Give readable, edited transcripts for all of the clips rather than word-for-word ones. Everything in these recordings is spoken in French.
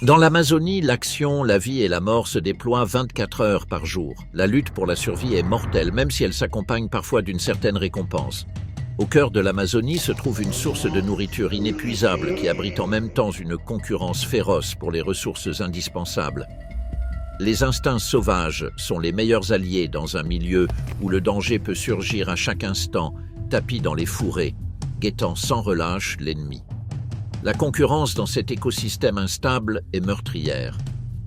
Dans l'Amazonie, l'action, la vie et la mort se déploient 24 heures par jour. La lutte pour la survie est mortelle, même si elle s'accompagne parfois d'une certaine récompense. Au cœur de l'Amazonie se trouve une source de nourriture inépuisable qui abrite en même temps une concurrence féroce pour les ressources indispensables. Les instincts sauvages sont les meilleurs alliés dans un milieu où le danger peut surgir à chaque instant, tapi dans les fourrés, guettant sans relâche l'ennemi. La concurrence dans cet écosystème instable est meurtrière.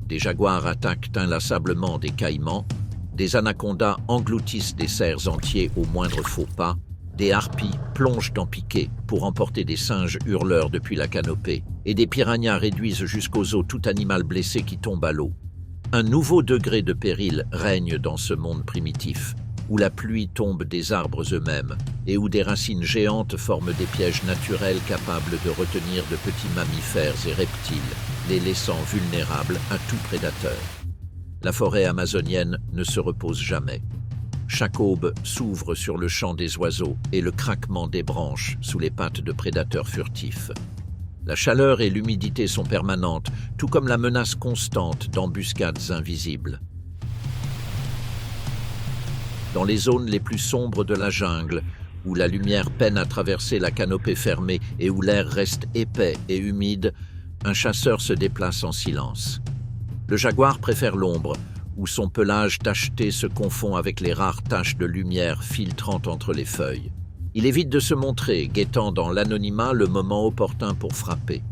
Des jaguars attaquent inlassablement des caïmans, des anacondas engloutissent des cerfs entiers au moindre faux pas, des harpies plongent dans piquets pour emporter des singes hurleurs depuis la canopée, et des piranhas réduisent jusqu'aux os tout animal blessé qui tombe à l'eau. Un nouveau degré de péril règne dans ce monde primitif, où la pluie tombe des arbres eux-mêmes et où des racines géantes forment des pièges naturels capables de retenir de petits mammifères et reptiles, les laissant vulnérables à tout prédateur. La forêt amazonienne ne se repose jamais. Chaque aube s'ouvre sur le chant des oiseaux et le craquement des branches sous les pattes de prédateurs furtifs. La chaleur et l'humidité sont permanentes, tout comme la menace constante d'embuscades invisibles. Dans les zones les plus sombres de la jungle, où la lumière peine à traverser la canopée fermée et où l'air reste épais et humide, un chasseur se déplace en silence. Le jaguar préfère l'ombre, où son pelage tacheté se confond avec les rares taches de lumière filtrant entre les feuilles. Il évite de se montrer, guettant dans l'anonymat le moment opportun pour frapper.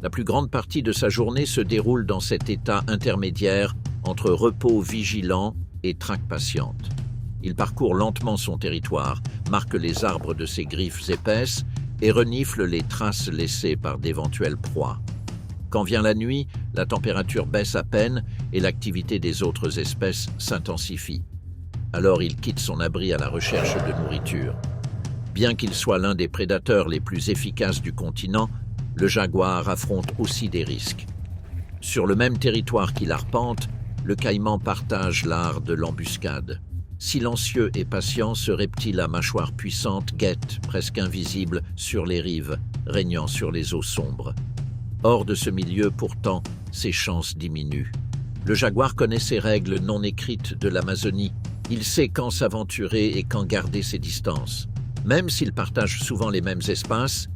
La plus grande partie de sa journée se déroule dans cet état intermédiaire entre repos vigilant et traque patiente. Il parcourt lentement son territoire, marque les arbres de ses griffes épaisses et renifle les traces laissées par d'éventuelles proies. Quand vient la nuit, la température baisse à peine et l'activité des autres espèces s'intensifie. Alors il quitte son abri à la recherche de nourriture. Bien qu'il soit l'un des prédateurs les plus efficaces du continent, le jaguar affronte aussi des risques. Sur le même territoire qu'il arpente, le caïman partage l'art de l'embuscade. Silencieux et patient, ce reptile à mâchoire puissante guette, presque invisible, sur les rives, régnant sur les eaux sombres. Hors de ce milieu, pourtant, ses chances diminuent. Le jaguar connaît ses règles non écrites de l'Amazonie. Il sait quand s'aventurer et quand garder ses distances. Même s'ils partagent souvent les mêmes espaces,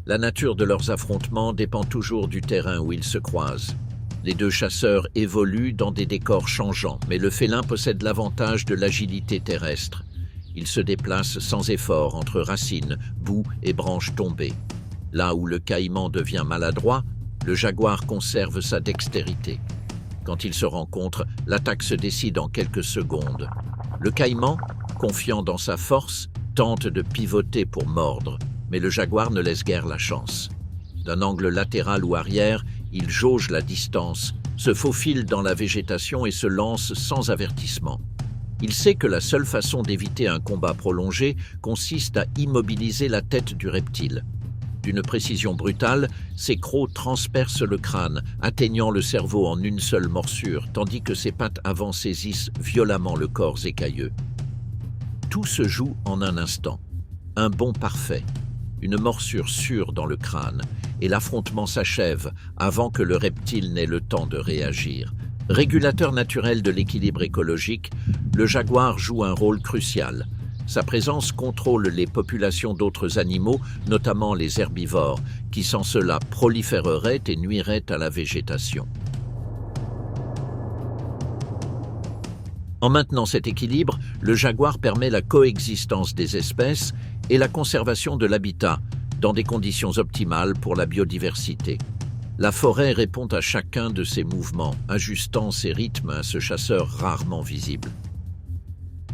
la nature de leurs affrontements dépend toujours du terrain où ils se croisent. Les deux chasseurs évoluent dans des décors changeants, mais le félin possède l'avantage de l'agilité terrestre. Il se déplace sans effort entre racines, boue et branches tombées. Là où le caïman devient maladroit, le jaguar conserve sa dextérité. Quand ils se rencontrent, l'attaque se décide en quelques secondes. Le caïman, confiant dans sa force, tente de pivoter pour mordre, mais le jaguar ne laisse guère la chance. D'un angle latéral ou arrière, il jauge la distance, se faufile dans la végétation et se lance sans avertissement. Il sait que la seule façon d'éviter un combat prolongé consiste à immobiliser la tête du reptile. D'une précision brutale, ses crocs transpercent le crâne, atteignant le cerveau en une seule morsure, tandis que ses pattes avant saisissent violemment le corps écailleux. Tout se joue en un instant. Un bond parfait, une morsure sûre dans le crâne, et l'affrontement s'achève avant que le reptile n'ait le temps de réagir. Régulateur naturel de l'équilibre écologique, le jaguar joue un rôle crucial. Sa présence contrôle les populations d'autres animaux, notamment les herbivores, qui sans cela proliféreraient et nuiraient à la végétation. En maintenant cet équilibre, le jaguar permet la coexistence des espèces et la conservation de l'habitat, dans des conditions optimales pour la biodiversité. La forêt répond à chacun de ses mouvements, ajustant ses rythmes à ce chasseur rarement visible.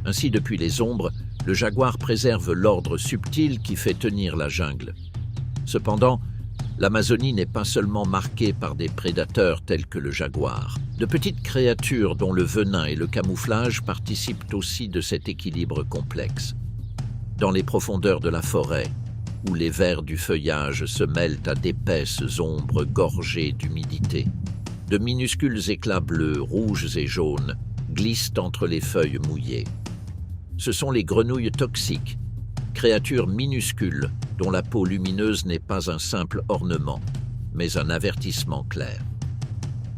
Ainsi, depuis les ombres, le jaguar préserve l'ordre subtil qui fait tenir la jungle. Cependant, l'Amazonie n'est pas seulement marquée par des prédateurs tels que le jaguar. De petites créatures dont le venin et le camouflage participent aussi de cet équilibre complexe. Dans les profondeurs de la forêt, où les vers du feuillage se mêlent à d'épaisses ombres gorgées d'humidité, de minuscules éclats bleus, rouges et jaunes glissent entre les feuilles mouillées. Ce sont les grenouilles toxiques, créatures minuscules dont la peau lumineuse n'est pas un simple ornement, mais un avertissement clair.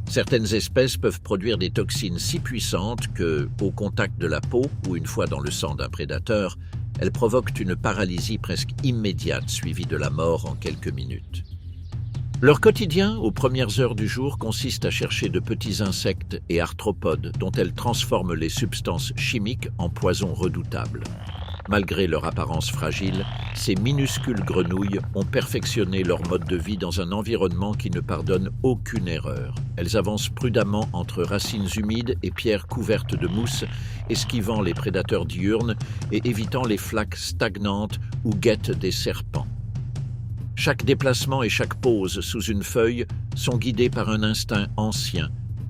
Certaines espèces peuvent produire des toxines si puissantes que, au contact de la peau ou une fois dans le sang d'un prédateur, elles provoquent une paralysie presque immédiate suivie de la mort en quelques minutes. Leur quotidien, aux premières heures du jour, consiste à chercher de petits insectes et arthropodes dont elles transforment les substances chimiques en poisons redoutables. Malgré leur apparence fragile, ces minuscules grenouilles ont perfectionné leur mode de vie dans un environnement qui ne pardonne aucune erreur. Elles avancent prudemment entre racines humides et pierres couvertes de mousse, esquivant les prédateurs diurnes et évitant les flaques stagnantes où guettent des serpents. Chaque déplacement et chaque pause sous une feuille sont guidés par un instinct ancien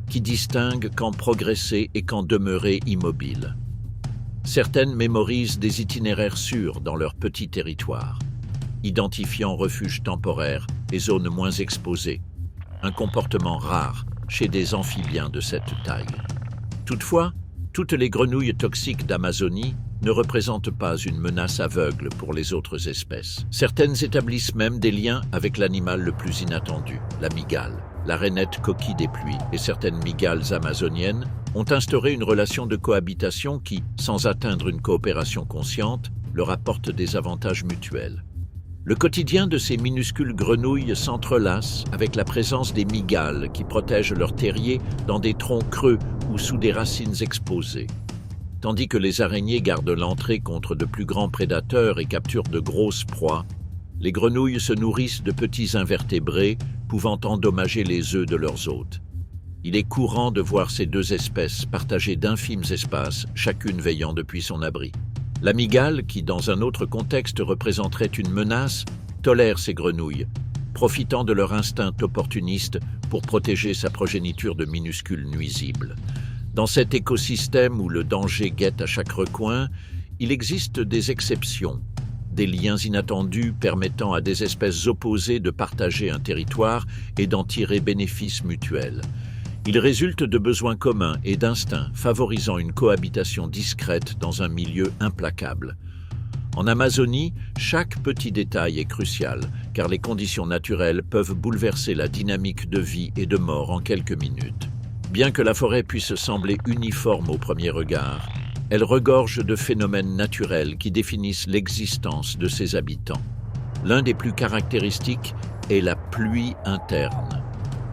qui distingue quand progresser et quand demeurer immobile. Certaines mémorisent des itinéraires sûrs dans leur petit territoire, identifiant refuges temporaires et zones moins exposées, un comportement rare chez des amphibiens de cette taille. Toutefois, toutes les grenouilles toxiques d'Amazonie ne représentent pas une menace aveugle pour les autres espèces. Certaines établissent même des liens avec l'animal le plus inattendu, la mygale. La rainette coquille des pluies et certaines mygales amazoniennes ont instauré une relation de cohabitation qui, sans atteindre une coopération consciente, leur apporte des avantages mutuels. Le quotidien de ces minuscules grenouilles s'entrelace avec la présence des mygales qui protègent leurs terriers dans des troncs creux ou sous des racines exposées. Tandis que les araignées gardent l'entrée contre de plus grands prédateurs et capturent de grosses proies, les grenouilles se nourrissent de petits invertébrés pouvant endommager les œufs de leurs hôtes. Il est courant de voir ces deux espèces partager d'infimes espaces, chacune veillant depuis son abri. La mygale, qui dans un autre contexte représenterait une menace, tolère ces grenouilles, profitant de leur instinct opportuniste pour protéger sa progéniture de minuscules nuisibles. Dans cet écosystème où le danger guette à chaque recoin, il existe des exceptions, des liens inattendus permettant à des espèces opposées de partager un territoire et d'en tirer bénéfice mutuel. Il résulte de besoins communs et d'instincts favorisant une cohabitation discrète dans un milieu implacable. En Amazonie, chaque petit détail est crucial, car les conditions naturelles peuvent bouleverser la dynamique de vie et de mort en quelques minutes. Bien que la forêt puisse sembler uniforme au premier regard, elle regorge de phénomènes naturels qui définissent l'existence de ses habitants. L'un des plus caractéristiques est la pluie interne.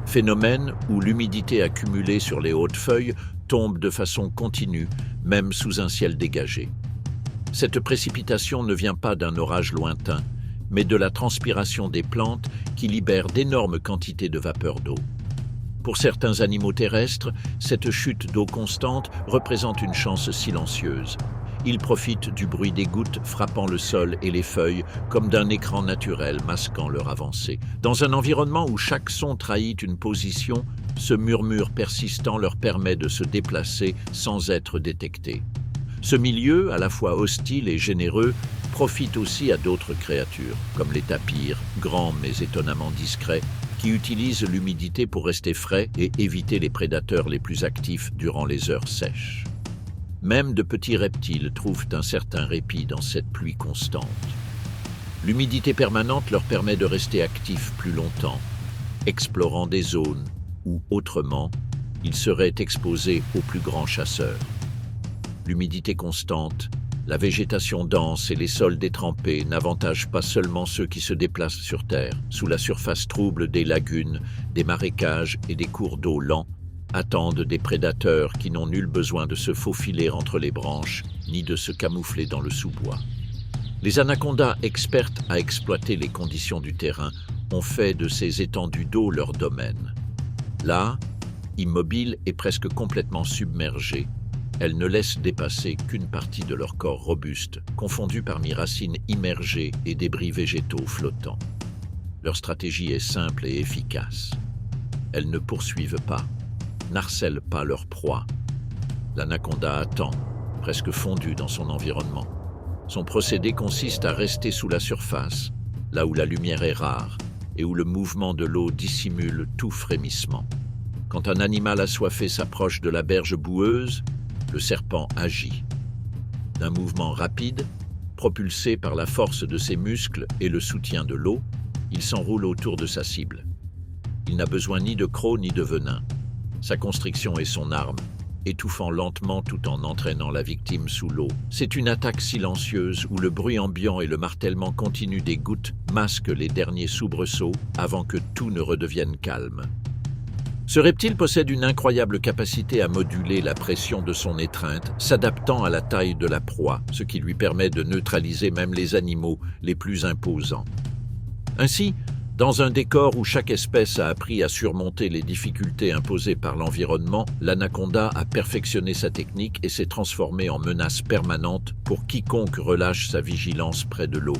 Phénomène où l'humidité accumulée sur les hautes feuilles tombe de façon continue, même sous un ciel dégagé. Cette précipitation ne vient pas d'un orage lointain, mais de la transpiration des plantes qui libèrent d'énormes quantités de vapeur d'eau. Pour certains animaux terrestres, cette chute d'eau constante représente une chance silencieuse. Ils profitent du bruit des gouttes frappant le sol et les feuilles comme d'un écran naturel masquant leur avancée. Dans un environnement où chaque son trahit une position, ce murmure persistant leur permet de se déplacer sans être détectés. Ce milieu, à la fois hostile et généreux, profite aussi à d'autres créatures, comme les tapirs, grands mais étonnamment discrets, qui utilisent l'humidité pour rester frais et éviter les prédateurs les plus actifs durant les heures sèches. Même de petits reptiles trouvent un certain répit dans cette pluie constante. L'humidité permanente leur permet de rester actifs plus longtemps, explorant des zones où, autrement, ils seraient exposés aux plus grands chasseurs. L'humidité constante, la végétation dense et les sols détrempés n'avantagent pas seulement ceux qui se déplacent sur Terre. Sous la surface trouble des lagunes, des marécages et des cours d'eau lents, attendent des prédateurs qui n'ont nul besoin de se faufiler entre les branches ni de se camoufler dans le sous-bois. Les anacondas, expertes à exploiter les conditions du terrain, ont fait de ces étendues d'eau leur domaine. Là, immobiles et presque complètement submergées, elles ne laissent dépasser qu'une partie de leur corps robuste, confondu parmi racines immergées et débris végétaux flottants. Leur stratégie est simple et efficace. Elles ne poursuivent pas, n'harcèlent pas leur proie. L'anaconda attend, presque fondu dans son environnement. Son procédé consiste à rester sous la surface, là où la lumière est rare et où le mouvement de l'eau dissimule tout frémissement. Quand un animal assoiffé s'approche de la berge boueuse, le serpent agit. D'un mouvement rapide, propulsé par la force de ses muscles et le soutien de l'eau, il s'enroule autour de sa cible. Il n'a besoin ni de crocs ni de venin. Sa constriction est son arme, étouffant lentement tout en entraînant la victime sous l'eau. C'est une attaque silencieuse où le bruit ambiant et le martèlement continu des gouttes masquent les derniers soubresauts avant que tout ne redevienne calme. Ce reptile possède une incroyable capacité à moduler la pression de son étreinte, s'adaptant à la taille de la proie, ce qui lui permet de neutraliser même les animaux les plus imposants. Ainsi, dans un décor où chaque espèce a appris à surmonter les difficultés imposées par l'environnement, l'anaconda a perfectionné sa technique et s'est transformé en menace permanente pour quiconque relâche sa vigilance près de l'eau.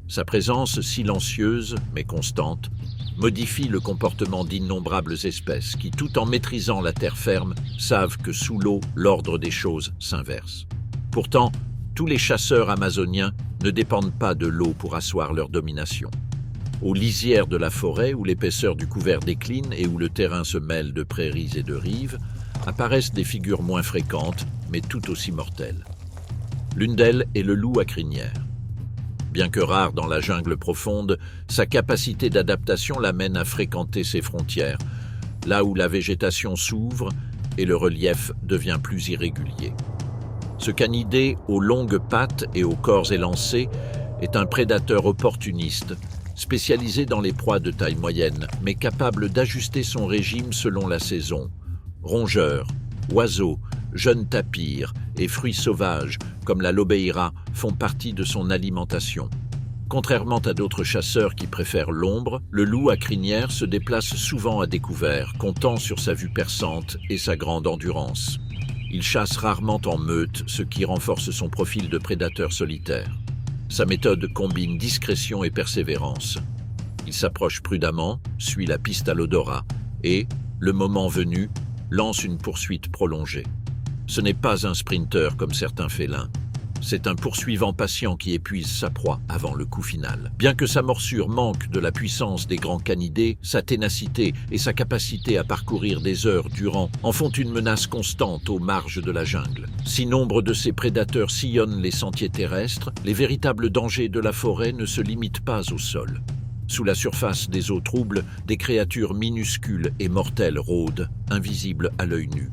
Sa présence silencieuse, mais constante, modifie le comportement d'innombrables espèces qui, tout en maîtrisant la terre ferme, savent que sous l'eau, l'ordre des choses s'inverse. Pourtant, tous les chasseurs amazoniens ne dépendent pas de l'eau pour asseoir leur domination. Aux lisières de la forêt, où l'épaisseur du couvert décline et où le terrain se mêle de prairies et de rives, apparaissent des figures moins fréquentes, mais tout aussi mortelles. L'une d'elles est le loup à crinière. Bien que rare dans la jungle profonde, sa capacité d'adaptation l'amène à fréquenter ses frontières, là où la végétation s'ouvre et le relief devient plus irrégulier. Ce canidé aux longues pattes et au corps élancé est un prédateur opportuniste, spécialisé dans les proies de taille moyenne, mais capable d'ajuster son régime selon la saison. Rongeurs, oiseaux, jeunes tapirs et fruits sauvages, comme la lobeira, font partie de son alimentation. Contrairement à d'autres chasseurs qui préfèrent l'ombre, le loup à crinière se déplace souvent à découvert, comptant sur sa vue perçante et sa grande endurance. Il chasse rarement en meute, ce qui renforce son profil de prédateur solitaire. Sa méthode combine discrétion et persévérance. Il s'approche prudemment, suit la piste à l'odorat et, le moment venu, lance une poursuite prolongée. Ce n'est pas un sprinter comme certains félins. C'est un poursuivant patient qui épuise sa proie avant le coup final. Bien que sa morsure manque de la puissance des grands canidés, sa ténacité et sa capacité à parcourir des heures durant en font une menace constante aux marges de la jungle. Si nombre de ces prédateurs sillonnent les sentiers terrestres, les véritables dangers de la forêt ne se limitent pas au sol. Sous la surface des eaux troubles, des créatures minuscules et mortelles rôdent, invisibles à l'œil nu.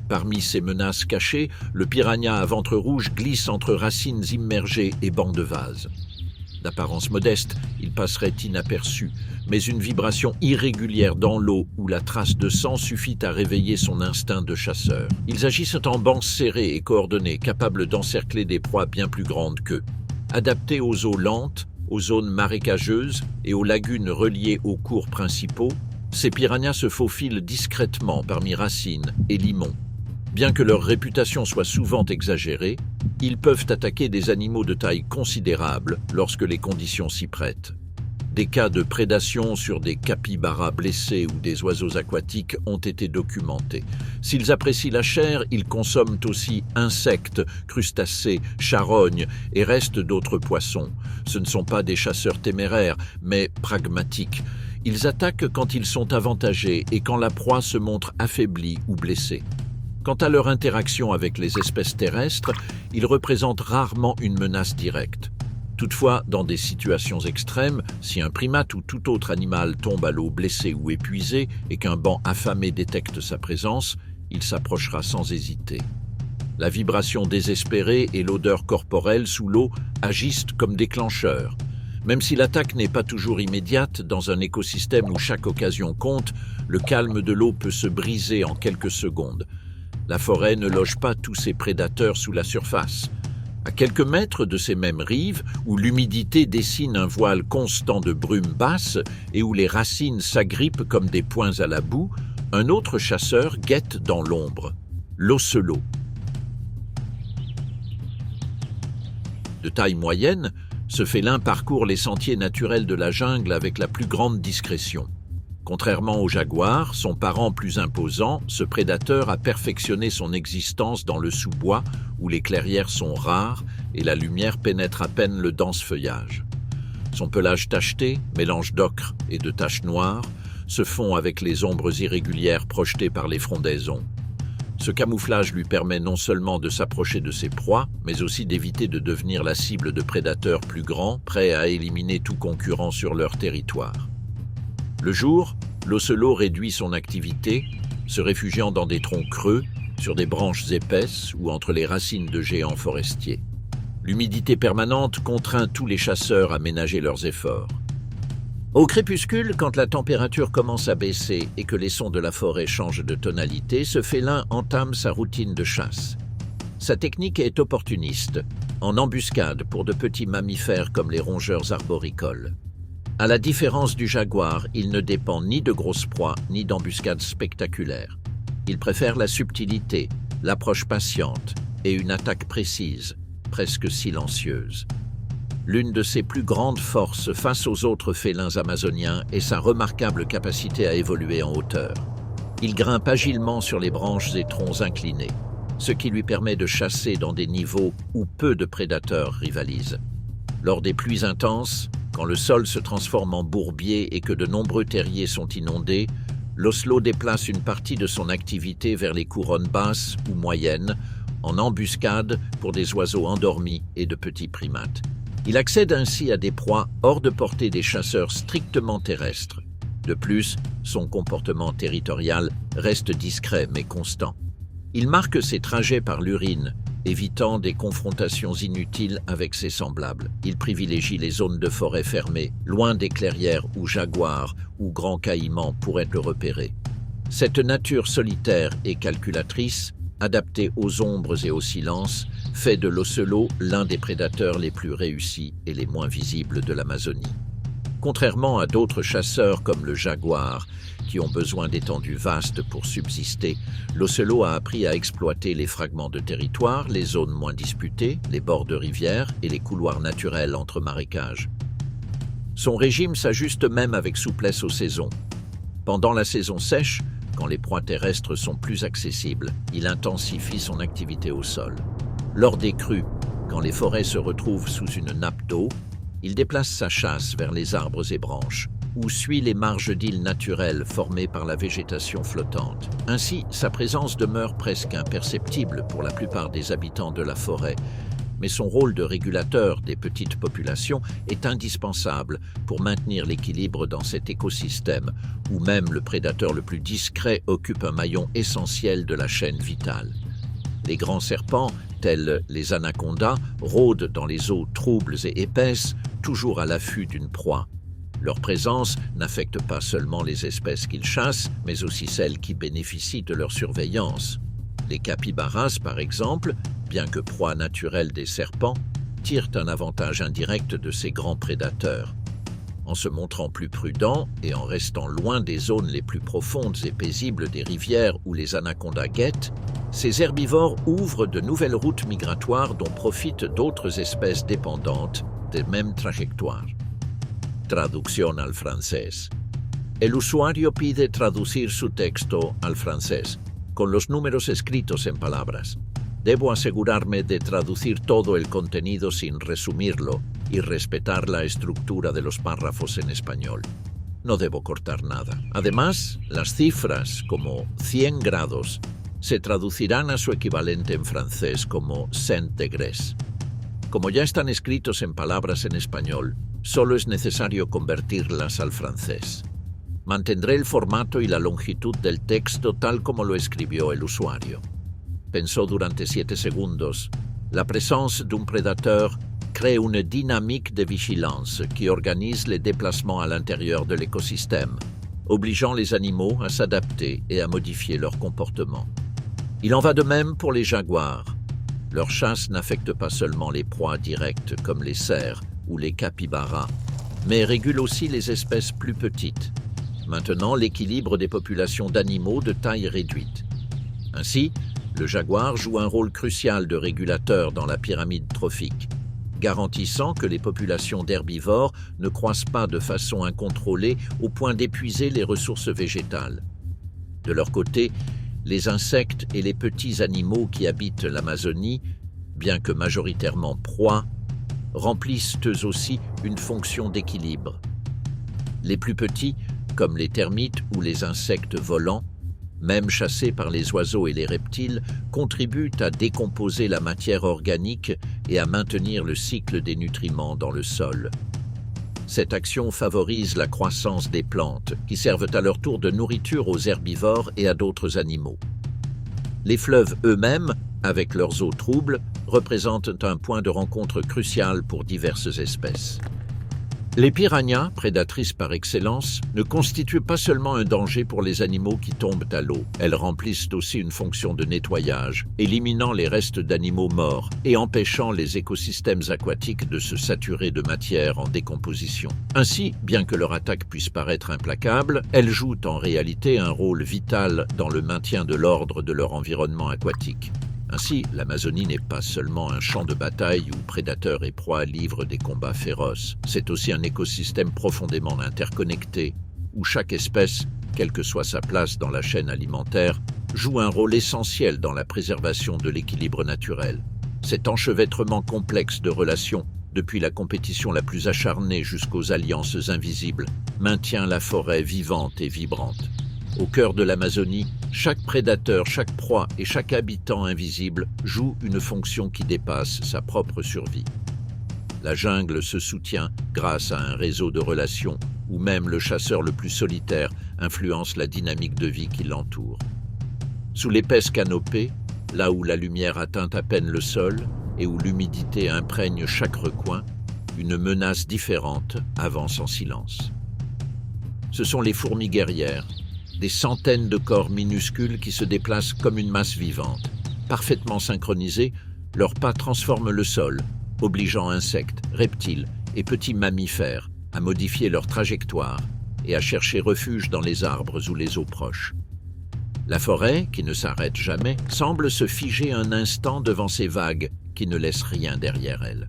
Parmi ces menaces cachées, le piranha à ventre rouge glisse entre racines immergées et bancs de vase. D'apparence modeste, il passerait inaperçu, mais une vibration irrégulière dans l'eau ou la trace de sang suffit à réveiller son instinct de chasseur. Ils agissent en bancs serrés et coordonnés, capables d'encercler des proies bien plus grandes qu'eux. Adaptés aux eaux lentes, aux zones marécageuses et aux lagunes reliées aux cours principaux, ces piranhas se faufilent discrètement parmi racines et limons. Bien que leur réputation soit souvent exagérée, ils peuvent attaquer des animaux de taille considérable lorsque les conditions s'y prêtent. Des cas de prédation sur des capybaras blessés ou des oiseaux aquatiques ont été documentés. S'ils apprécient la chair, ils consomment aussi insectes, crustacés, charognes et restes d'autres poissons. Ce ne sont pas des chasseurs téméraires, mais pragmatiques. Ils attaquent quand ils sont avantagés et quand la proie se montre affaiblie ou blessée. Quant à leur interaction avec les espèces terrestres, ils représentent rarement une menace directe. Toutefois, dans des situations extrêmes, si un primate ou tout autre animal tombe à l'eau blessé ou épuisé et qu'un banc affamé détecte sa présence, il s'approchera sans hésiter. La vibration désespérée et l'odeur corporelle sous l'eau agissent comme déclencheurs. Même si l'attaque n'est pas toujours immédiate, dans un écosystème où chaque occasion compte, le calme de l'eau peut se briser en quelques secondes. La forêt ne loge pas tous ses prédateurs sous la surface. À quelques mètres de ces mêmes rives, où l'humidité dessine un voile constant de brume basse et où les racines s'agrippent comme des poings à la boue, un autre chasseur guette dans l'ombre, l'ocelot. De taille moyenne, ce félin parcourt les sentiers naturels de la jungle avec la plus grande discrétion. Contrairement au jaguar, son parent plus imposant, ce prédateur a perfectionné son existence dans le sous-bois où les clairières sont rares et la lumière pénètre à peine le dense feuillage. Son pelage tacheté, mélange d'ocre et de taches noires, se fond avec les ombres irrégulières projetées par les frondaisons. Ce camouflage lui permet non seulement de s'approcher de ses proies, mais aussi d'éviter de devenir la cible de prédateurs plus grands, prêts à éliminer tout concurrent sur leur territoire. Le jour, l'ocelot réduit son activité se réfugiant dans des troncs creux, sur des branches épaisses ou entre les racines de géants forestiers. L'humidité permanente contraint tous les chasseurs à ménager leurs efforts. Au crépuscule, quand la température commence à baisser et que les sons de la forêt changent de tonalité, ce félin entame sa routine de chasse. Sa technique est opportuniste, en embuscade pour de petits mammifères comme les rongeurs arboricoles. À la différence du jaguar, il ne dépend ni de grosses proies ni d'embuscades spectaculaires. Il préfère la subtilité, l'approche patiente et une attaque précise, presque silencieuse. L'une de ses plus grandes forces face aux autres félins amazoniens est sa remarquable capacité à évoluer en hauteur. Il grimpe agilement sur les branches et troncs inclinés, ce qui lui permet de chasser dans des niveaux où peu de prédateurs rivalisent. Lors des pluies intenses, quand le sol se transforme en bourbier et que de nombreux terriers sont inondés, l'ocelot déplace une partie de son activité vers les couronnes basses ou moyennes, en embuscade pour des oiseaux endormis et de petits primates. Il accède ainsi à des proies hors de portée des chasseurs strictement terrestres. De plus, son comportement territorial reste discret mais constant. Il marque ses trajets par l'urine, évitant des confrontations inutiles avec ses semblables. Il privilégie les zones de forêt fermées, loin des clairières où jaguars ou grands caïmans pourraient le repérer. Cette nature solitaire et calculatrice, adaptée aux ombres et au silence, fait de l'ocelot l'un des prédateurs les plus réussis et les moins visibles de l'Amazonie. Contrairement à d'autres chasseurs comme le jaguar, qui ont besoin d'étendues vastes pour subsister, l'ocelot a appris à exploiter les fragments de territoire, les zones moins disputées, les bords de rivières et les couloirs naturels entre marécages. Son régime s'ajuste même avec souplesse aux saisons. Pendant la saison sèche, quand les proies terrestres sont plus accessibles, il intensifie son activité au sol. Lors des crues, quand les forêts se retrouvent sous une nappe d'eau, il déplace sa chasse vers les arbres et branches, ou suit les marges d'îles naturelles formées par la végétation flottante. Ainsi, sa présence demeure presque imperceptible pour la plupart des habitants de la forêt, mais son rôle de régulateur des petites populations est indispensable pour maintenir l'équilibre dans cet écosystème, où même le prédateur le plus discret occupe un maillon essentiel de la chaîne vitale. Les grands serpents, tels les anacondas, rôdent dans les eaux troubles et épaisses, toujours à l'affût d'une proie. Leur présence n'affecte pas seulement les espèces qu'ils chassent, mais aussi celles qui bénéficient de leur surveillance. Les capybaras, par exemple, bien que proie naturelle des serpents, tirent un avantage indirect de ces grands prédateurs. En se montrant plus prudents et en restant loin des zones les plus profondes et paisibles des rivières où les anacondas guettent, ces herbivores ouvrent de nouvelles routes migratoires dont profitent d'autres espèces dépendantes des mêmes trajectoires. Traducción al francés. El usuario pide traducir su texto al francés, con los números escritos en palabras. Debo asegurarme de traducir todo el contenido sin resumirlo y respetar la estructura de los párrafos en español. No debo cortar nada. Además, las cifras, como 100 grados, se traducirán a su equivalente en francés como 100 degrés. Como ya están escritos en palabras en español, solo es necesario convertirlas al francés. Mantendré el formato y la longitud del texto tal como lo escribió el usuario. Pensó durante 7 segundos. La présence d'un prédateur crée une dynamique de vigilance qui organise les déplacements à l'intérieur de l'écosystème, obligeant les animaux à s'adapter et à modifier leur comportement. Il en va de même pour les jaguars. Leur chasse n'affecte pas seulement les proies directes comme les cerfs ou les capybaras, mais régule aussi les espèces plus petites, maintenant l'équilibre des populations d'animaux de taille réduite. Ainsi, le jaguar joue un rôle crucial de régulateur dans la pyramide trophique, garantissant que les populations d'herbivores ne croissent pas de façon incontrôlée au point d'épuiser les ressources végétales. De leur côté, les insectes et les petits animaux qui habitent l'Amazonie, bien que majoritairement proies, remplissent eux aussi une fonction d'équilibre. Les plus petits, comme les termites ou les insectes volants, même chassés par les oiseaux et les reptiles, contribuent à décomposer la matière organique et à maintenir le cycle des nutriments dans le sol. Cette action favorise la croissance des plantes, qui servent à leur tour de nourriture aux herbivores et à d'autres animaux. Les fleuves eux-mêmes, avec leurs eaux troubles, représentent un point de rencontre crucial pour diverses espèces. Les piranhas, prédatrices par excellence, ne constituent pas seulement un danger pour les animaux qui tombent à l'eau. Elles remplissent aussi une fonction de nettoyage, éliminant les restes d'animaux morts et empêchant les écosystèmes aquatiques de se saturer de matière en décomposition. Ainsi, bien que leur attaque puisse paraître implacable, elles jouent en réalité un rôle vital dans le maintien de l'ordre de leur environnement aquatique. Ainsi, l'Amazonie n'est pas seulement un champ de bataille où prédateurs et proies livrent des combats féroces. C'est aussi un écosystème profondément interconnecté, où chaque espèce, quelle que soit sa place dans la chaîne alimentaire, joue un rôle essentiel dans la préservation de l'équilibre naturel. Cet enchevêtrement complexe de relations, depuis la compétition la plus acharnée jusqu'aux alliances invisibles, maintient la forêt vivante et vibrante. Au cœur de l'Amazonie, chaque prédateur, chaque proie et chaque habitant invisible joue une fonction qui dépasse sa propre survie. La jungle se soutient grâce à un réseau de relations où même le chasseur le plus solitaire influence la dynamique de vie qui l'entoure. Sous l'épaisse canopée, là où la lumière atteint à peine le sol et où l'humidité imprègne chaque recoin, une menace différente avance en silence. Ce sont les fourmis guerrières, des centaines de corps minuscules qui se déplacent comme une masse vivante. Parfaitement synchronisés, leurs pas transforment le sol, obligeant insectes, reptiles et petits mammifères à modifier leur trajectoire et à chercher refuge dans les arbres ou les eaux proches. La forêt, qui ne s'arrête jamais, semble se figer un instant devant ces vagues qui ne laissent rien derrière elle.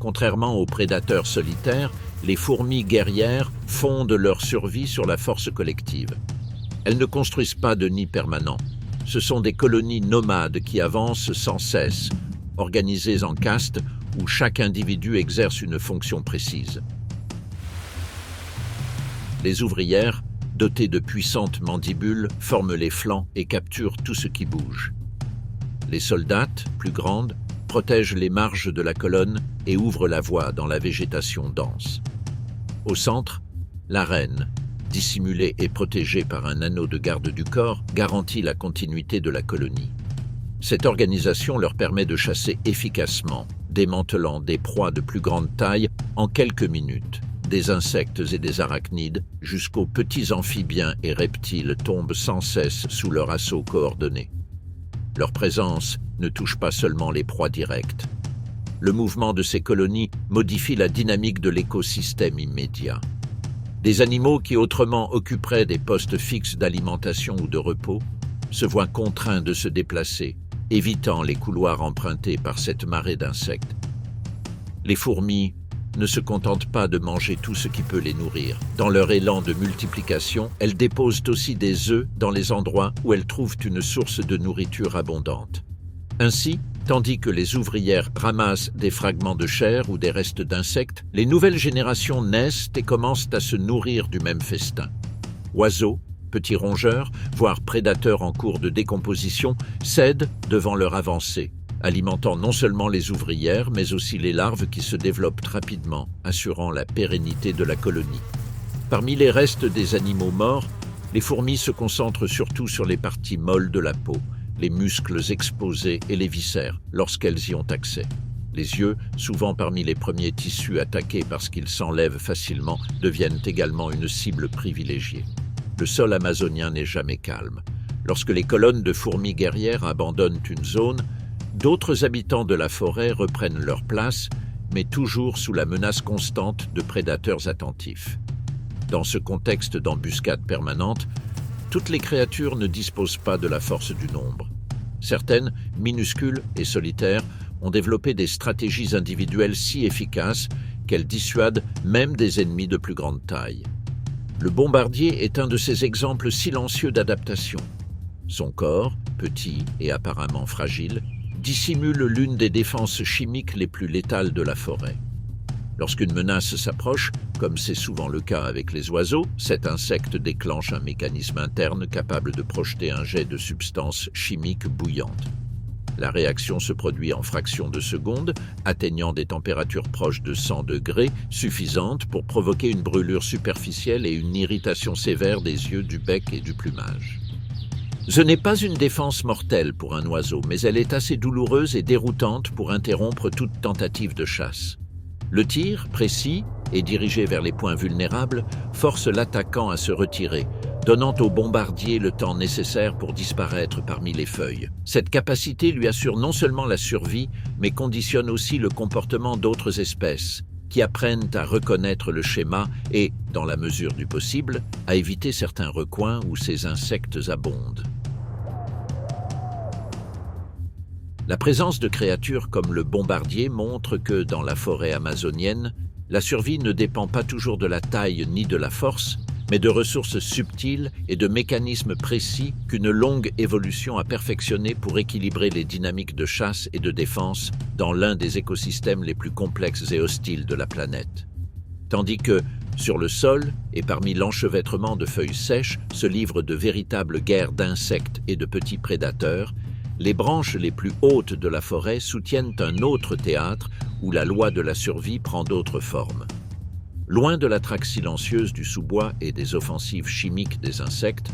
Contrairement aux prédateurs solitaires, les fourmis guerrières fondent leur survie sur la force collective. Elles ne construisent pas de nid permanent. Ce sont des colonies nomades qui avancent sans cesse, organisées en castes où chaque individu exerce une fonction précise. Les ouvrières, dotées de puissantes mandibules, forment les flancs et capturent tout ce qui bouge. Les soldates, plus grandes, protègent les marges de la colonne et ouvrent la voie dans la végétation dense. Au centre, la reine, dissimulée et protégée par un anneau de garde du corps, garantit la continuité de la colonie. Cette organisation leur permet de chasser efficacement, démantelant des proies de plus grande taille en quelques minutes. Des insectes et des arachnides, jusqu'aux petits amphibiens et reptiles tombent sans cesse sous leur assaut coordonné. Leur présence ne touche pas seulement les proies directes. Le mouvement de ces colonies modifie la dynamique de l'écosystème immédiat. Des animaux qui autrement occuperaient des postes fixes d'alimentation ou de repos se voient contraints de se déplacer, évitant les couloirs empruntés par cette marée d'insectes. Les fourmis ne se contentent pas de manger tout ce qui peut les nourrir. Dans leur élan de multiplication, elles déposent aussi des œufs dans les endroits où elles trouvent une source de nourriture abondante. Ainsi, tandis que les ouvrières ramassent des fragments de chair ou des restes d'insectes, les nouvelles générations naissent et commencent à se nourrir du même festin. Oiseaux, petits rongeurs, voire prédateurs en cours de décomposition, cèdent devant leur avancée, alimentant non seulement les ouvrières, mais aussi les larves qui se développent rapidement, assurant la pérennité de la colonie. Parmi les restes des animaux morts, les fourmis se concentrent surtout sur les parties molles de la peau, les muscles exposés et les viscères, lorsqu'elles y ont accès. Les yeux, souvent parmi les premiers tissus attaqués parce qu'ils s'enlèvent facilement, deviennent également une cible privilégiée. Le sol amazonien n'est jamais calme. Lorsque les colonnes de fourmis guerrières abandonnent une zone, d'autres habitants de la forêt reprennent leur place, mais toujours sous la menace constante de prédateurs attentifs. Dans ce contexte d'embuscade permanente, toutes les créatures ne disposent pas de la force du nombre. Certaines, minuscules et solitaires, ont développé des stratégies individuelles si efficaces qu'elles dissuadent même des ennemis de plus grande taille. Le bombardier est un de ces exemples silencieux d'adaptation. Son corps, petit et apparemment fragile, dissimule l'une des défenses chimiques les plus létales de la forêt. Lorsqu'une menace s'approche, comme c'est souvent le cas avec les oiseaux, cet insecte déclenche un mécanisme interne capable de projeter un jet de substances chimiques bouillantes. La réaction se produit en fractions de secondes, atteignant des températures proches de 100 degrés, suffisantes pour provoquer une brûlure superficielle et une irritation sévère des yeux, du bec et du plumage. Ce n'est pas une défense mortelle pour un oiseau, mais elle est assez douloureuse et déroutante pour interrompre toute tentative de chasse. Le tir, précis et dirigé vers les points vulnérables, force l'attaquant à se retirer, donnant au bombardier le temps nécessaire pour disparaître parmi les feuilles. Cette capacité lui assure non seulement la survie, mais conditionne aussi le comportement d'autres espèces, qui apprennent à reconnaître le schéma et, dans la mesure du possible, à éviter certains recoins où ces insectes abondent. La présence de créatures comme le bombardier montre que, dans la forêt amazonienne, la survie ne dépend pas toujours de la taille ni de la force, mais de ressources subtiles et de mécanismes précis qu'une longue évolution a perfectionnés pour équilibrer les dynamiques de chasse et de défense dans l'un des écosystèmes les plus complexes et hostiles de la planète. Tandis que, sur le sol et parmi l'enchevêtrement de feuilles sèches, se livrent de véritables guerres d'insectes et de petits prédateurs, les branches les plus hautes de la forêt soutiennent un autre théâtre où la loi de la survie prend d'autres formes. Loin de la traque silencieuse du sous-bois et des offensives chimiques des insectes,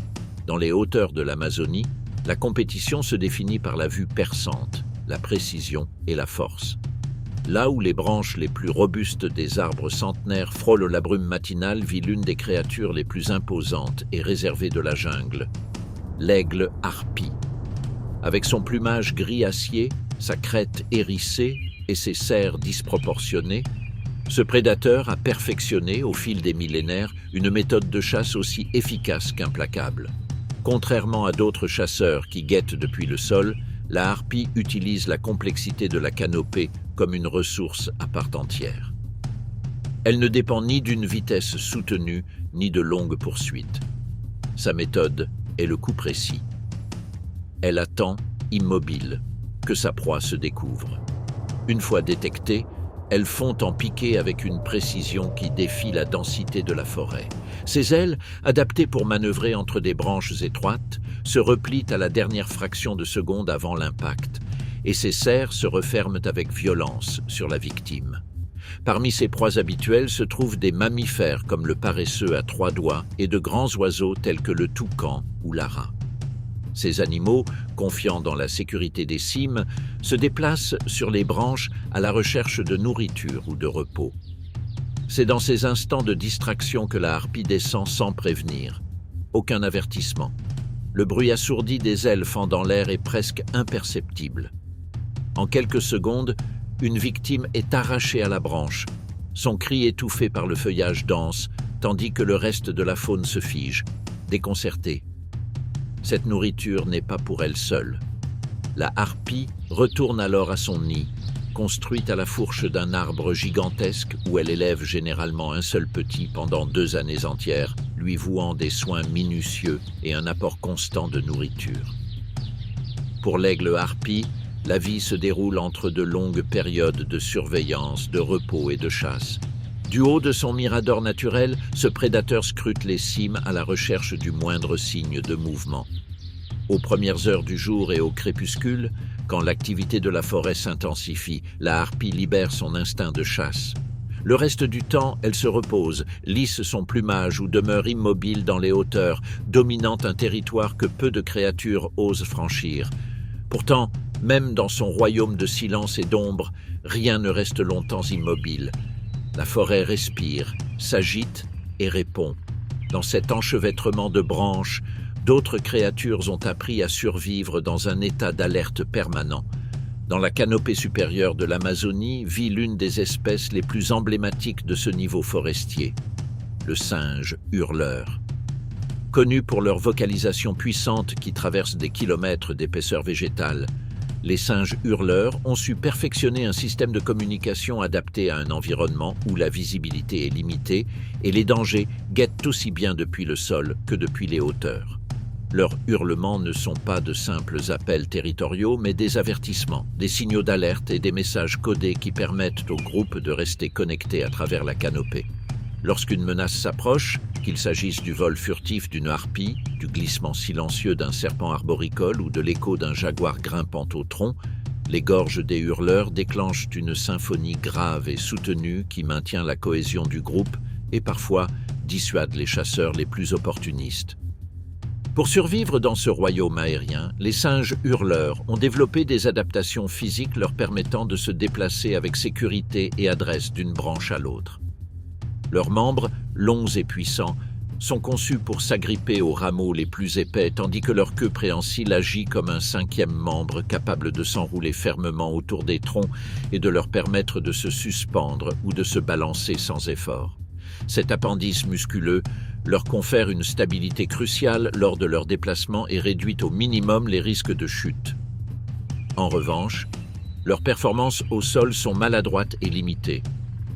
dans les hauteurs de l'Amazonie, la compétition se définit par la vue perçante, la précision et la force. Là où les branches les plus robustes des arbres centenaires frôlent la brume matinale vit l'une des créatures les plus imposantes et réservées de la jungle, l'aigle harpie. Avec son plumage gris acier, sa crête hérissée et ses serres disproportionnées, ce prédateur a perfectionné, au fil des millénaires, une méthode de chasse aussi efficace qu'implacable. Contrairement à d'autres chasseurs qui guettent depuis le sol, la harpie utilise la complexité de la canopée comme une ressource à part entière. Elle ne dépend ni d'une vitesse soutenue, ni de longues poursuites. Sa méthode est le coup précis. Elle attend, immobile, que sa proie se découvre. Une fois détectée, elle fond en piqué avec une précision qui défie la densité de la forêt. Ses ailes, adaptées pour manœuvrer entre des branches étroites, se replient à la dernière fraction de seconde avant l'impact, et ses serres se referment avec violence sur la victime. Parmi ses proies habituelles se trouvent des mammifères comme le paresseux à 3 doigts et de grands oiseaux tels que le toucan ou l'arat. Ces animaux, confiants dans la sécurité des cimes, se déplacent sur les branches à la recherche de nourriture ou de repos. C'est dans ces instants de distraction que la harpie descend sans prévenir. Aucun avertissement. Le bruit assourdi des ailes fendant l'air est presque imperceptible. En quelques secondes, une victime est arrachée à la branche, son cri étouffé par le feuillage dense, tandis que le reste de la faune se fige, déconcerté. Cette nourriture n'est pas pour elle seule. La harpie retourne alors à son nid, construite à la fourche d'un arbre gigantesque où elle élève généralement un seul petit pendant 2 années entières, lui vouant des soins minutieux et un apport constant de nourriture. Pour l'aigle harpie, la vie se déroule entre de longues périodes de surveillance, de repos et de chasse. Du haut de son mirador naturel, ce prédateur scrute les cimes à la recherche du moindre signe de mouvement. Aux premières heures du jour et au crépuscule, quand l'activité de la forêt s'intensifie, la harpie libère son instinct de chasse. Le reste du temps, elle se repose, lisse son plumage ou demeure immobile dans les hauteurs, dominant un territoire que peu de créatures osent franchir. Pourtant, même dans son royaume de silence et d'ombre, rien ne reste longtemps immobile. La forêt respire, s'agite et répond. Dans cet enchevêtrement de branches, d'autres créatures ont appris à survivre dans un état d'alerte permanent. Dans la canopée supérieure de l'Amazonie vit l'une des espèces les plus emblématiques de ce niveau forestier, le singe hurleur. Connus pour leur vocalisation puissante qui traverse des kilomètres d'épaisseur végétale, les singes hurleurs ont su perfectionner un système de communication adapté à un environnement où la visibilité est limitée et les dangers guettent aussi bien depuis le sol que depuis les hauteurs. Leurs hurlements ne sont pas de simples appels territoriaux, mais des avertissements, des signaux d'alerte et des messages codés qui permettent au groupe de rester connecté à travers la canopée. Lorsqu'une menace s'approche, qu'il s'agisse du vol furtif d'une harpie, du glissement silencieux d'un serpent arboricole ou de l'écho d'un jaguar grimpant au tronc, Les gorges des hurleurs déclenchent une symphonie grave et soutenue qui maintient la cohésion du groupe et parfois dissuade les chasseurs les plus opportunistes. Pour survivre dans ce royaume aérien, les singes hurleurs ont développé des adaptations physiques leur permettant de se déplacer avec sécurité et adresse d'une branche à l'autre. Leurs membres, longs et puissants, sont conçus pour s'agripper aux rameaux les plus épais, tandis que leur queue préhensile agit comme un cinquième membre capable de s'enrouler fermement autour des troncs et de leur permettre de se suspendre ou de se balancer sans effort. Cet appendice musculeux leur confère une stabilité cruciale lors de leur déplacement et réduit au minimum les risques de chute. En revanche, leurs performances au sol sont maladroites et limitées.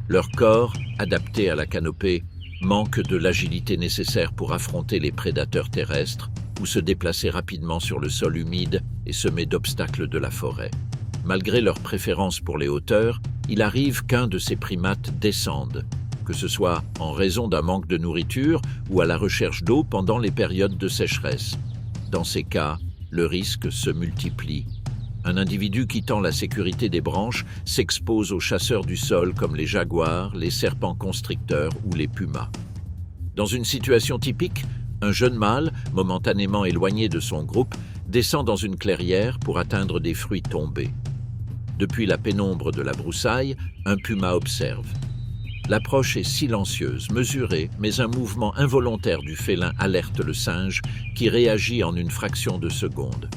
Leur corps, adapté à la canopée, manque de l'agilité nécessaire pour affronter les prédateurs terrestres ou se déplacer rapidement sur le sol humide et semé d'obstacles de la forêt. Malgré leur préférence pour les hauteurs, il arrive qu'un de ces primates descende, que ce soit en raison d'un manque de nourriture ou à la recherche d'eau pendant les périodes de sécheresse. Dans ces cas, le risque se multiplie. Un individu quittant la sécurité des branches s'expose aux chasseurs du sol comme les jaguars, les serpents constricteurs ou les pumas. Dans une situation typique, un jeune mâle, momentanément éloigné de son groupe, descend dans une clairière pour atteindre des fruits tombés. Depuis la pénombre de la broussaille, un puma observe. L'approche est silencieuse, mesurée, mais un mouvement involontaire du félin alerte le singe qui réagit en une fraction de seconde.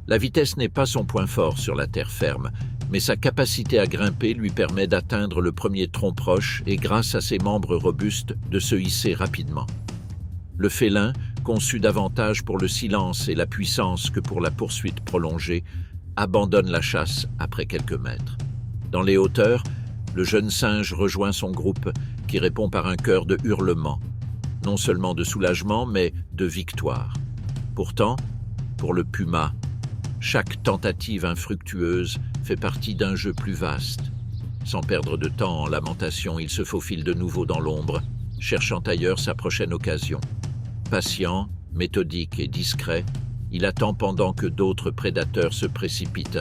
La vitesse n'est pas son point fort sur la terre ferme, mais sa capacité à grimper lui permet d'atteindre le premier tronc proche et, grâce à ses membres robustes, de se hisser rapidement. Le félin, conçu davantage pour le silence et la puissance que pour la poursuite prolongée, abandonne la chasse après quelques mètres. Dans les hauteurs, le jeune singe rejoint son groupe, qui répond par un chœur de hurlements, non seulement de soulagement, mais de victoire. Pourtant, pour le puma, chaque tentative infructueuse fait partie d'un jeu plus vaste. Sans perdre de temps en lamentations, il se faufile de nouveau dans l'ombre, cherchant ailleurs sa prochaine occasion. Patient, méthodique et discret, il attend pendant que d'autres prédateurs se précipitent.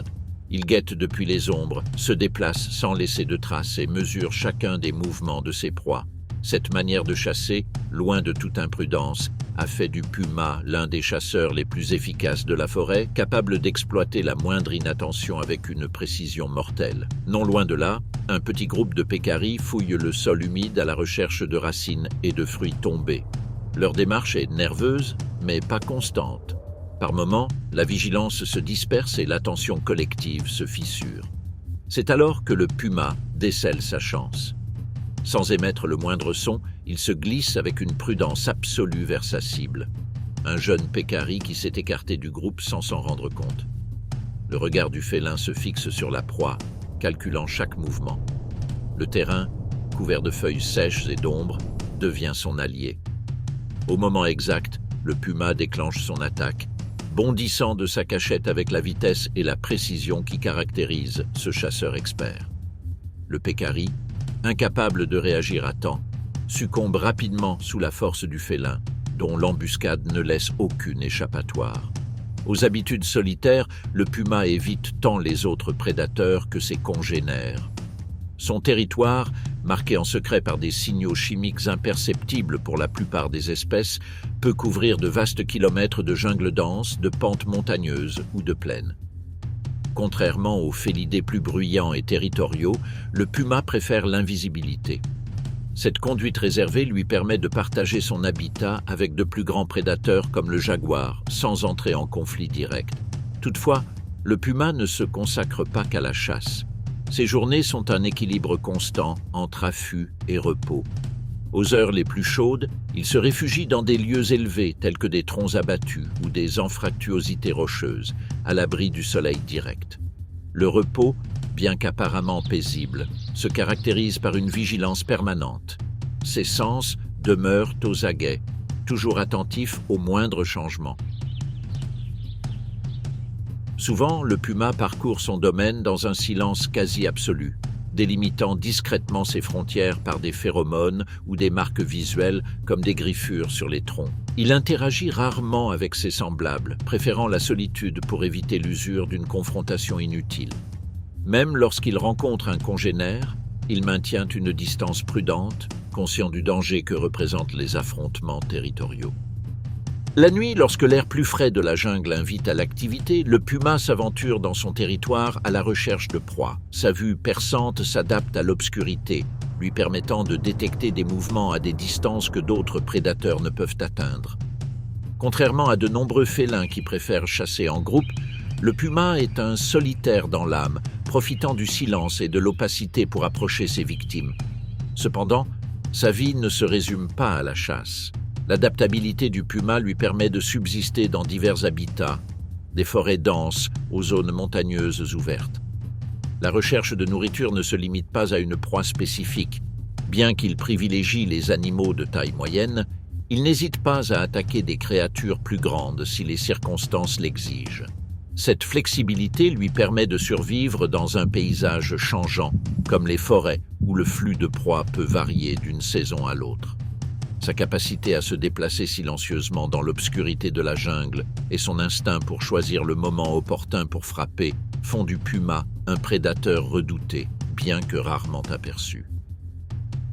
Il guette depuis les ombres, se déplace sans laisser de traces et mesure chacun des mouvements de ses proies. Cette manière de chasser, loin de toute imprudence, a fait du puma l'un des chasseurs les plus efficaces de la forêt, capable d'exploiter la moindre inattention avec une précision mortelle. Non loin de là, un petit groupe de pécaris fouille le sol humide à la recherche de racines et de fruits tombés. Leur démarche est nerveuse, mais pas constante. Par moments, la vigilance se disperse et l'attention collective se fissure. C'est alors que le puma décèle sa chance. Sans émettre le moindre son, il se glisse avec une prudence absolue vers sa cible. Un jeune pécari qui s'est écarté du groupe sans s'en rendre compte. Le regard du félin se fixe sur la proie, calculant chaque mouvement. Le terrain, couvert de feuilles sèches et d'ombre, devient son allié. Au moment exact, le puma déclenche son attaque, bondissant de sa cachette avec la vitesse et la précision qui caractérisent ce chasseur expert. Le pécari, incapable de réagir à temps, succombe rapidement sous la force du félin, dont l'embuscade ne laisse aucune échappatoire. Aux habitudes solitaires, le puma évite tant les autres prédateurs que ses congénères. Son territoire, marqué en secret par des signaux chimiques imperceptibles pour la plupart des espèces, peut couvrir de vastes kilomètres de jungle dense, de pentes montagneuses ou de plaines. Contrairement aux félidés plus bruyants et territoriaux, le puma préfère l'invisibilité. Cette conduite réservée lui permet de partager son habitat avec de plus grands prédateurs comme le jaguar, sans entrer en conflit direct. Toutefois, le puma ne se consacre pas qu'à la chasse. Ses journées sont un équilibre constant entre affût et repos. Aux heures les plus chaudes, il se réfugie dans des lieux élevés tels que des troncs abattus ou des anfractuosités rocheuses, à l'abri du soleil direct. Le repos, bien qu'apparemment paisible, se caractérise par une vigilance permanente. Ses sens demeurent aux aguets, toujours attentifs aux moindres changements. Souvent, le puma parcourt son domaine dans un silence quasi absolu, délimitant discrètement ses frontières par des phéromones ou des marques visuelles comme des griffures sur les troncs. Il interagit rarement avec ses semblables, préférant la solitude pour éviter l'usure d'une confrontation inutile. Même lorsqu'il rencontre un congénère, il maintient une distance prudente, conscient du danger que représentent les affrontements territoriaux. La nuit, lorsque l'air plus frais de la jungle invite à l'activité, le puma s'aventure dans son territoire à la recherche de proies. Sa vue perçante s'adapte à l'obscurité, lui permettant de détecter des mouvements à des distances que d'autres prédateurs ne peuvent atteindre. Contrairement à de nombreux félins qui préfèrent chasser en groupe, le puma est un solitaire dans l'âme, profitant du silence et de l'opacité pour approcher ses victimes. Cependant, sa vie ne se résume pas à la chasse. L'adaptabilité du puma lui permet de subsister dans divers habitats, des forêts denses aux zones montagneuses ouvertes. La recherche de nourriture ne se limite pas à une proie spécifique. Bien qu'il privilégie les animaux de taille moyenne, il n'hésite pas à attaquer des créatures plus grandes si les circonstances l'exigent. Cette flexibilité lui permet de survivre dans un paysage changeant, comme les forêts, où le flux de proies peut varier d'une saison à l'autre. Sa capacité à se déplacer silencieusement dans l'obscurité de la jungle et son instinct pour choisir le moment opportun pour frapper font du puma un prédateur redouté, bien que rarement aperçu.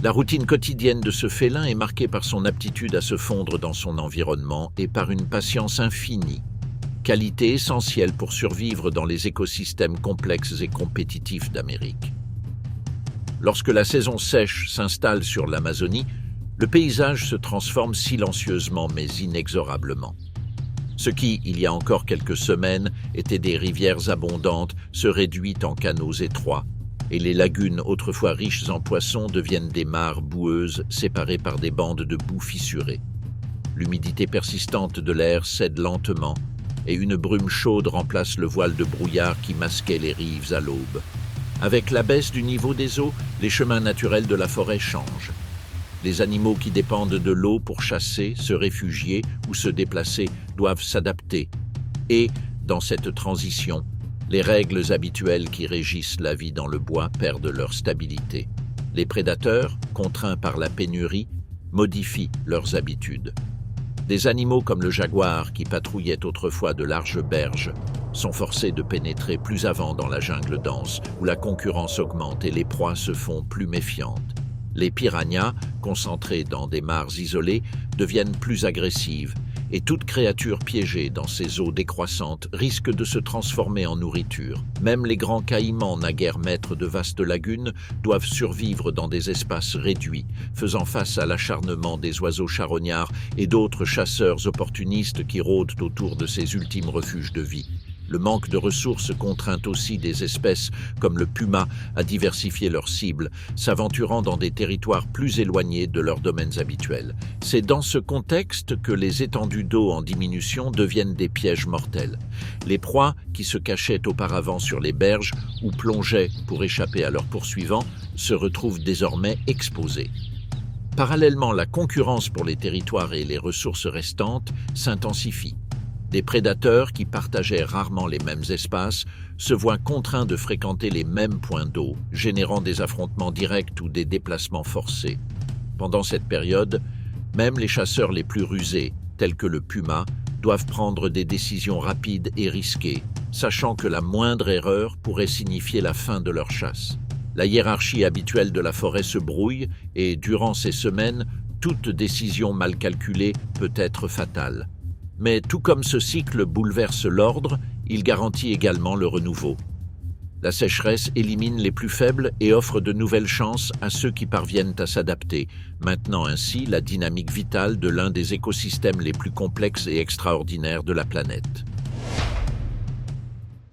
La routine quotidienne de ce félin est marquée par son aptitude à se fondre dans son environnement et par une patience infinie, qualité essentielle pour survivre dans les écosystèmes complexes et compétitifs d'Amérique. Lorsque la saison sèche s'installe sur l'Amazonie, le paysage se transforme silencieusement mais inexorablement. Ce qui, il y a encore quelques semaines, étaient des rivières abondantes se réduit en canaux étroits, et les lagunes autrefois riches en poissons deviennent des mares boueuses séparées par des bandes de boue fissurées. L'humidité persistante de l'air cède lentement, et une brume chaude remplace le voile de brouillard qui masquait les rives à l'aube. Avec la baisse du niveau des eaux, les chemins naturels de la forêt changent. Les animaux qui dépendent de l'eau pour chasser, se réfugier ou se déplacer doivent s'adapter. Et, dans cette transition, les règles habituelles qui régissent la vie dans le bois perdent leur stabilité. Les prédateurs, contraints par la pénurie, modifient leurs habitudes. Des animaux comme le jaguar, qui patrouillaient autrefois de larges berges, sont forcés de pénétrer plus avant dans la jungle dense, où la concurrence augmente et les proies se font plus méfiantes. Les piranhas, concentrées dans des mares isolées, deviennent plus agressives, et toute créature piégée dans ces eaux décroissantes risque de se transformer en nourriture. Même les grands caïmans, naguère maîtres de vastes lagunes, doivent survivre dans des espaces réduits, faisant face à l'acharnement des oiseaux charognards et d'autres chasseurs opportunistes qui rôdent autour de ces ultimes refuges de vie. Le manque de ressources contraint aussi des espèces comme le puma à diversifier leurs cibles, s'aventurant dans des territoires plus éloignés de leurs domaines habituels. C'est dans ce contexte que les étendues d'eau en diminution deviennent des pièges mortels. Les proies, qui se cachaient auparavant sur les berges ou plongeaient pour échapper à leurs poursuivants, se retrouvent désormais exposées. Parallèlement, la concurrence pour les territoires et les ressources restantes s'intensifie. Des prédateurs qui partageaient rarement les mêmes espaces se voient contraints de fréquenter les mêmes points d'eau, générant des affrontements directs ou des déplacements forcés. Pendant cette période, même les chasseurs les plus rusés, tels que le puma, doivent prendre des décisions rapides et risquées, sachant que la moindre erreur pourrait signifier la fin de leur chasse. La hiérarchie habituelle de la forêt se brouille et, durant ces semaines, toute décision mal calculée peut être fatale. Mais tout comme ce cycle bouleverse l'ordre, il garantit également le renouveau. La sécheresse élimine les plus faibles et offre de nouvelles chances à ceux qui parviennent à s'adapter, maintenant ainsi la dynamique vitale de l'un des écosystèmes les plus complexes et extraordinaires de la planète.